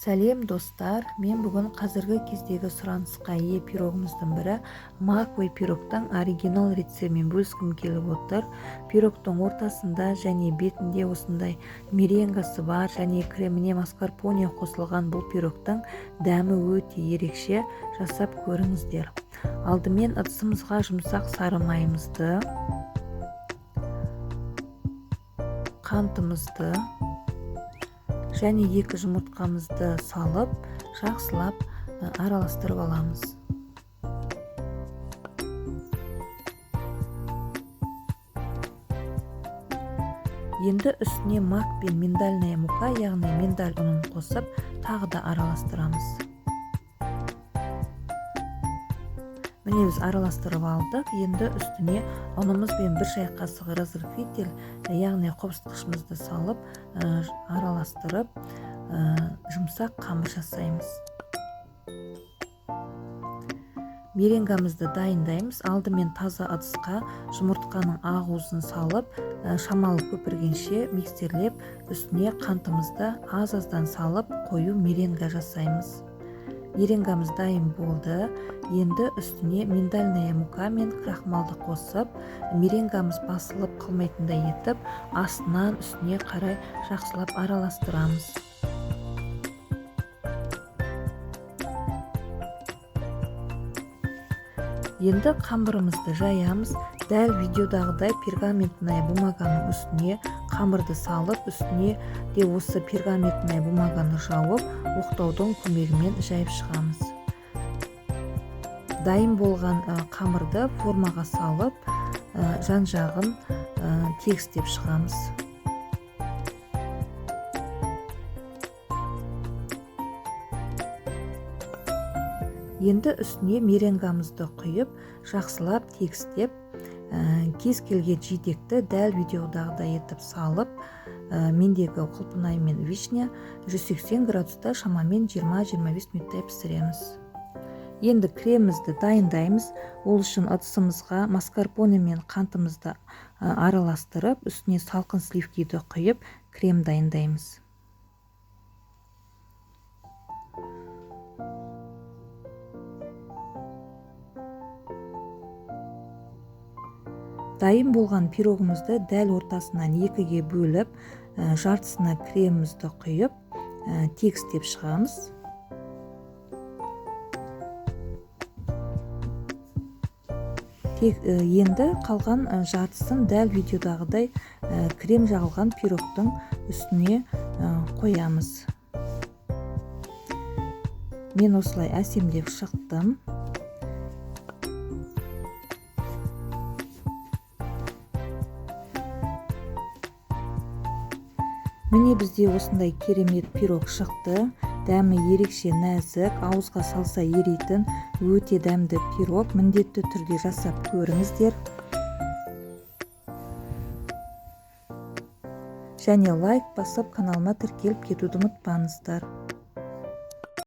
Сәлем достар, мен бүгін қазіргі кездегі сұранысқа ие пирогымыздың бірі маквой пирогтың оригинал рецептімен бөліскім келіп отыр. Пирогтың ортасында және бетінде осындай меренгасы бар және креміне маскарпоне қосылған бұл пирогтың дәмі өте ерекше, жасап көріңіздер. Алдымен ыдысымызға жұмсақ сары майымызды, қантымызды және 2 жұмыртқамызды салып, жақсылап араластырып аламыз. Енді үстіне мак пен миндальная мука, яғни миндаль ұнын қосып, тағы да араластырамыз. Міне біз араластырып алдық. Енді үстіне ұнымыз бен 1 шай қасығы разрыхлитель, яғни қобыстықшымызды салып, араластырып, жұмсақ қамыр жасаймыз. Меренгамызды дайындаймыз. Алдымен таза ыдысқа жұмыртқаның ақ-уызын салып, шамалы көпіргенше миксерлеп, үстіне қантымызды аз-аздан салып, қою меренга жасаймыз. Меренгамыз дайын болды. Енді үстіне миндальная мука мен крахмалды қосып, меренгамыз басылып қалмайтындай етіп, астынан үстіне қарай жақсылап араластырамыз. Енді қамырымызды жаямыз. Дәл видеодағыдай пергаментная бумаганың үстіне қамырды салып, үстіне де осы пергаментная бумаганы жауып, оқтаудың көмегімен жайып шығамыз. Дайын болған қамырды формаға салып, жан-жағын тегістеп шығамыз. Енді үстіне меренгамызды құйып, жақсылап тегістеп, кез келген жидекті дәл видеодағыдай етіп салып, мендегі құлпынай мен вишня 180 градуста шамамен 20-25 минуттай пісіреміз. Енді кремімізді дайындаймыз. Ол үшін ыдысымызға маскарпоне мен қантымызды араластырып, үстіне салқын сливкиді құйып, крем дайындаймыз. Дайын болған пирогымызды дәл ортасынан 2-ге бөліп, жартысына кремімізді құйып, тегістеп шығамыз. Енді қалған жартысын дәл видеодағыдай крем жағылған пирогтың үстіне қоямыз. Мен осылай әсемдеп шықтым. Міне бізде осындай керемет пирог шықты. Дәмі ерекше нәзік, ауызға салса ерейтін өте дәмді пирог. Міндетті түрде жасап көріңіздер. Және лайк басып, каналыма тіркеліп кетуді ұмытпаңыздар.